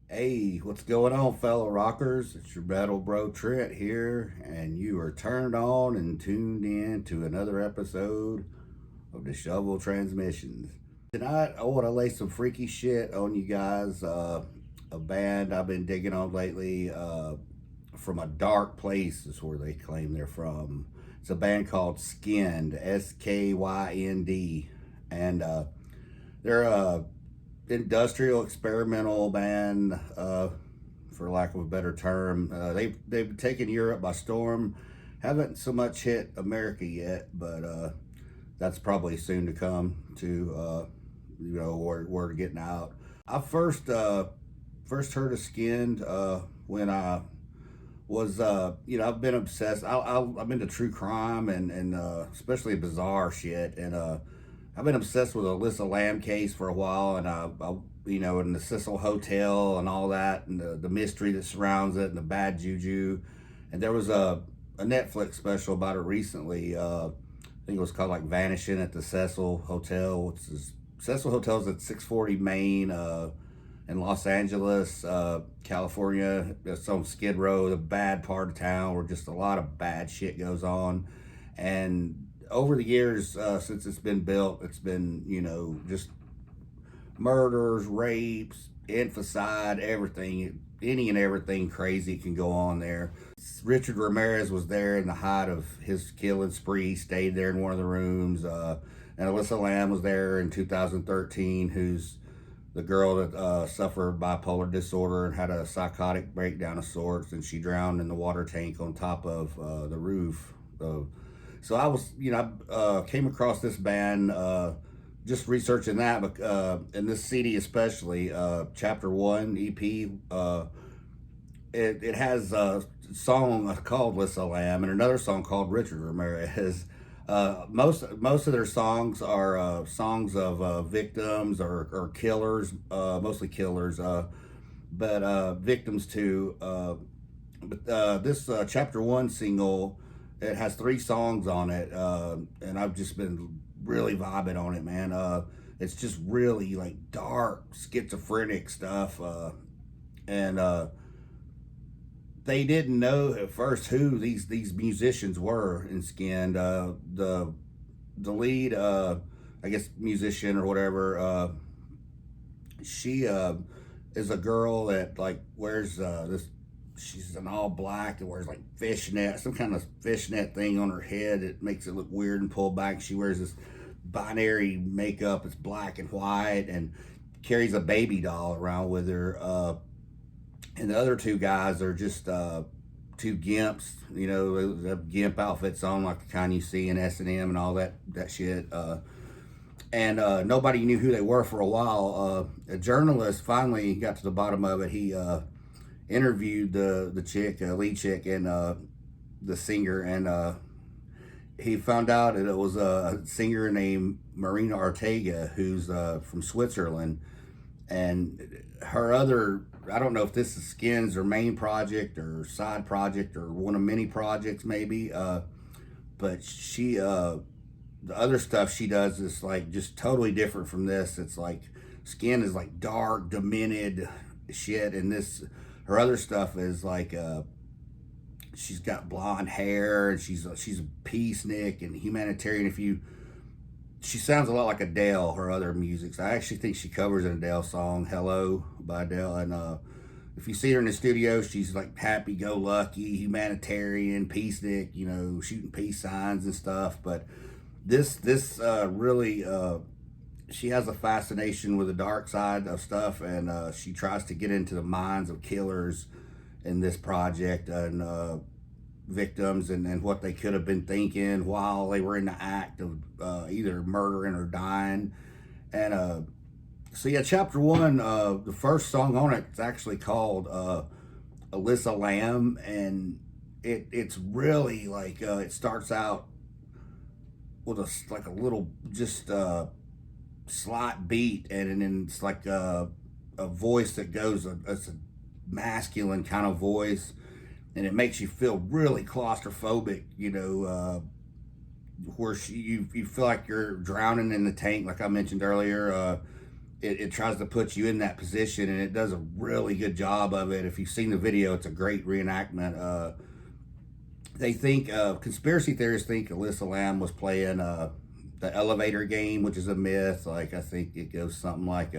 Hey, what's going on, fellow rockers? It's your battle bro Trent here, and you are turned on and tuned in to another episode of Disheveled Transmissions. Tonight, I want to lay some freaky shit on you guys. A band I've been digging on lately, from a dark place, is where they claim they're from. It's a band called Skynd, Skynd, and they're a industrial experimental band, for lack of a better term. They've taken Europe by storm. Haven't so much hit America yet, but that's probably soon to come. To word getting out. I first heard of Skinned when I was I've been obsessed. I'm into true crime and especially bizarre shit, and I've been obsessed with Alyssa Lamb case for a while, and in the Cecil Hotel and all that, and the mystery that surrounds it, and the bad juju. And there was a Netflix special about it recently. I think it was called like Vanishing at the Cecil Hotel, which is Cecil Hotel's at 640 Main, in Los Angeles, California. It's on Skid Row, the bad part of town where just a lot of bad shit goes on. And over the years, since it's been built, it's been, just murders, rapes, infanticide, everything, any and everything crazy can go on there. Richard Ramirez was there in the height of his killing spree, stayed there in one of the rooms. And Alyssa Lamb was there in 2013, who's the girl that suffered bipolar disorder and had a psychotic breakdown of sorts, and she drowned in the water tank on top of the roof. So I was, came across this band just researching that, and this CD especially, Chapter 1 EP. It has a song called Alyssa Lamb and another song called Richard Ramirez. Most of their songs are songs of victims or killers, mostly killers, but victims too. But this Chapter 1 single, it has 3 songs on it, and I've just been really vibing on it, man. It's just really like dark, schizophrenic stuff, and they didn't know at first who these musicians were in Skinned. The lead, I guess, musician or whatever, she is a girl that like wears this. She's an all black and wears like fishnet, some kind of fishnet thing on her head that makes it look weird and pulled back. She wears this binary makeup. It's black and white, and carries a baby doll around with her. And the other 2 guys are just 2 gimps. They have gimp outfits on, like the kind you see in S&M and all that shit. And nobody knew who they were for a while. A journalist finally got to the bottom of it. He interviewed the chick, lead chick, and the singer, and he found out that it was a singer named Marina Ortega, who's from Switzerland. And her other, I don't know if this is Skin's or main project or side project or one of many projects maybe, but she, the other stuff she does is like just totally different from this. It's like Skin is like dark, demented shit, and this, her other stuff is like she's got blonde hair, and she's a peacenik and humanitarian. She sounds a lot like Adele, her other music. So I actually think she covers an Adele song, Hello by Adele. And if you see her in the studio, she's like happy-go-lucky, humanitarian, peacenik, shooting peace signs and stuff. But this really, she has a fascination with the dark side of stuff, and she tries to get into the minds of killers in this project, and victims, and what they could have been thinking while they were in the act of either murdering or dying. And so yeah, Chapter 1, the first song on it is actually called Alyssa Lamb, and it's really like it starts out with a little just slight beat, and then it's like a voice that goes, it's a masculine kind of voice, and it makes you feel really claustrophobic, where you feel like you're drowning in the tank, like I mentioned earlier. it tries to put you in that position, and it does a really good job of it. If you've seen the video, it's a great reenactment. They think conspiracy theorists think Alyssa Lamb was playing the elevator game, which is a myth. Like, I think it goes something like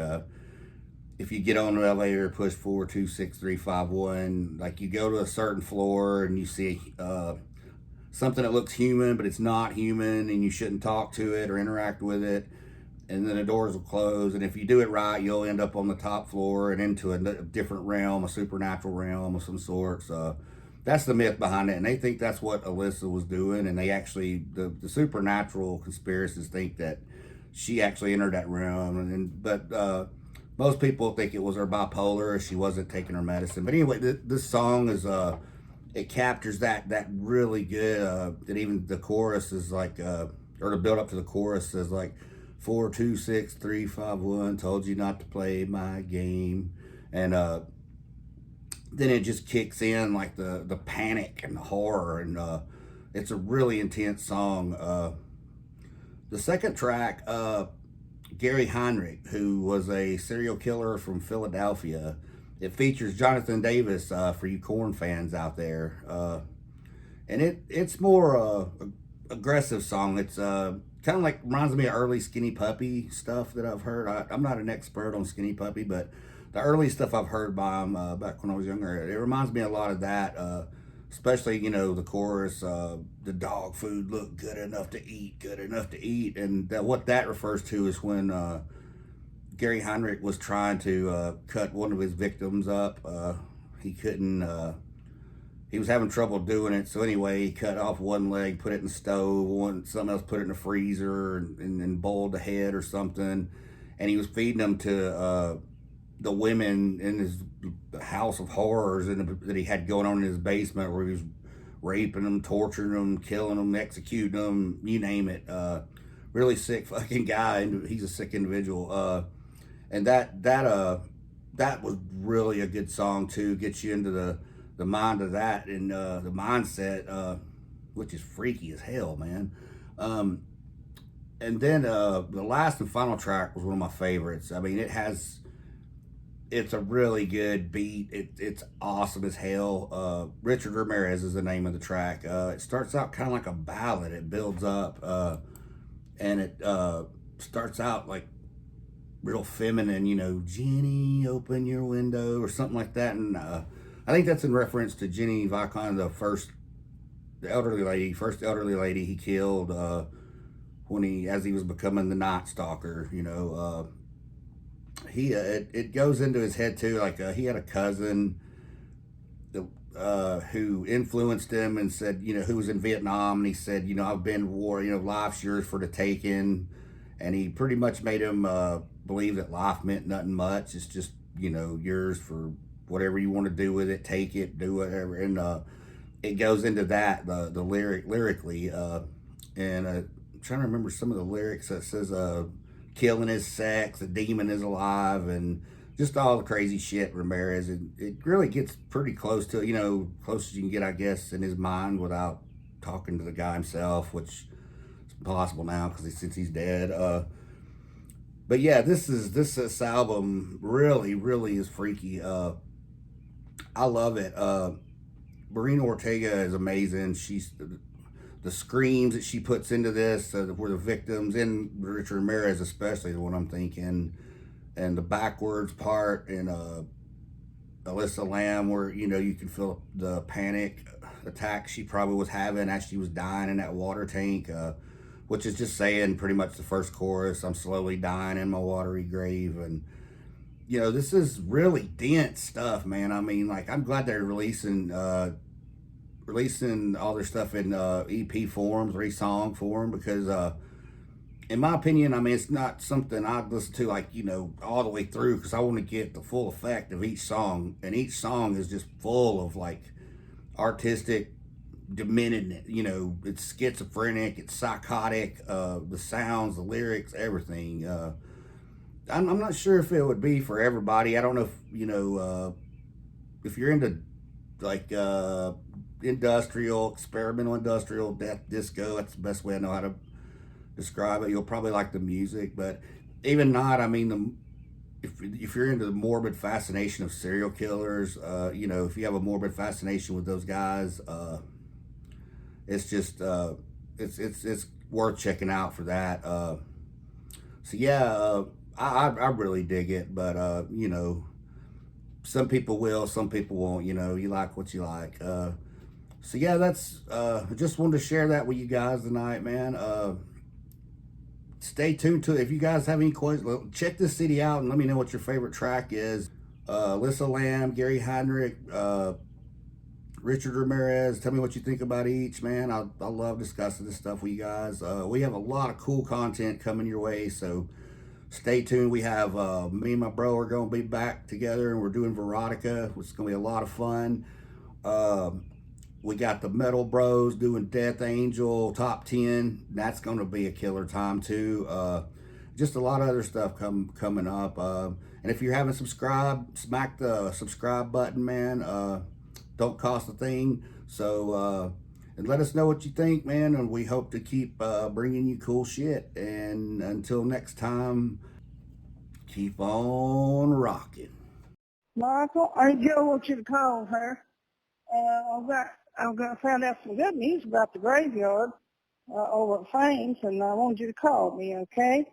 if you get on an elevator, push 426 351, like you go to a certain floor and you see something that looks human but it's not human, and you shouldn't talk to it or interact with it, and then the doors will close, and if you do it right, you'll end up on the top floor and into a different realm, a supernatural realm of some sort. So that's the myth behind it, and they think that's what Alyssa was doing, and they actually, the supernatural conspiracists think that she actually entered that realm, but most people think it was her bipolar, she wasn't taking her medicine. But anyway, this song is it captures that really good. That even the chorus is like, or the build up to the chorus is like 426 351, told you not to play my game, and then it just kicks in like the panic and the horror, and it's a really intense song. The second track, Gary Heinrich, who was a serial killer from Philadelphia. It features Jonathan Davis, for you Korn fans out there, and it's more aggressive song. It's kind of like, reminds me of early Skinny Puppy stuff that I've heard. I'm not an expert on Skinny Puppy, but the early stuff I've heard by him back when I was younger, it reminds me a lot of that. Especially, the chorus, the dog food looked good enough to eat, good enough to eat. And what that refers to is when Gary Heinrich was trying to cut one of his victims up. He couldn't, he was having trouble doing it. So anyway, he cut off one leg, put it in the stove, something else put it in the freezer, and boiled the head or something. And he was feeding them to the women in his house of horrors that he had going on in his basement, where he was raping them, torturing them, killing them, executing them, you name it. Really sick fucking guy, and he's a sick individual. And that was really a good song too. Gets you into the mind of that, and the mindset, which is freaky as hell, man. And then the last and final track was one of my favorites. I mean, it's a really good beat. It's awesome as hell. Richard Ramirez is the name of the track. It starts out kind of like a ballad. It builds up, and it starts out like real feminine, Jenny, open your window, or something like that. And I think that's in reference to Jenny Vicon, the first elderly lady he killed as he was becoming the Night Stalker. It goes into his head too. Like he had a cousin who influenced him and said, who was in Vietnam, and he said, I've been to war. Life's yours for the taking, and he pretty much made him believe that life meant nothing much. It's just yours for whatever you want to do with it. Take it, do whatever, and it goes into that the lyrically, and I'm trying to remember some of the lyrics that says killing is sex, the demon is alive, and just all the crazy shit Ramirez. And it really gets pretty close to, close as you can get, I guess, in his mind without talking to the guy himself, which is impossible now since he's dead. But yeah, this album really, really is freaky. I love it. Marina Ortega is amazing. She's the screams that she puts into this, where the victims, and Richard Ramirez especially, the one I'm thinking, and the backwards part, and Alyssa Lamb, where you can feel the panic attack she probably was having as she was dying in that water tank, which is just saying pretty much the first chorus, I'm slowly dying in my watery grave. And this is really dense stuff, man. I mean, like, I'm glad they're releasing all their stuff in EP form, 3-song form, because in my opinion, I mean, it's not something I'd listen to like, all the way through, because I want to get the full effect of each song, and each song is just full of like artistic demented, it's schizophrenic, it's psychotic, the sounds, the lyrics, everything. I'm not sure if it would be for everybody. I don't know if, if you're into like experimental industrial, death disco, that's the best way I know how to describe it. You'll probably like the music, but even not, I mean, if you're into the morbid fascination of serial killers, if you have a morbid fascination with those guys, it's just it's worth checking out for that. So yeah, I really dig it, but some people will, some people won't. You like what you like. So yeah, that's I just wanted to share that with you guys tonight, man. Stay tuned to it. If you guys have any questions, check this city out and let me know what your favorite track is. Alyssa Lamb, Gary Heinrich, Richard Ramirez. Tell me what you think about each, man. I love discussing this stuff with you guys. We have a lot of cool content coming your way, so stay tuned. We have me and my bro are going to be back together, and we're doing Veronica, which is going to be a lot of fun. We got the Metal Bros doing Death Angel Top 10. That's going to be a killer time too. Just a lot of other stuff coming up. And if you haven't subscribed, smack the subscribe button, man. Don't cost a thing. So, and let us know what you think, man. And we hope to keep bringing you cool shit. And until next time, keep on rocking. Michael, I Joe want you to call her. I've got found out some good news about the graveyard over at Fames, and I want you to call me, okay?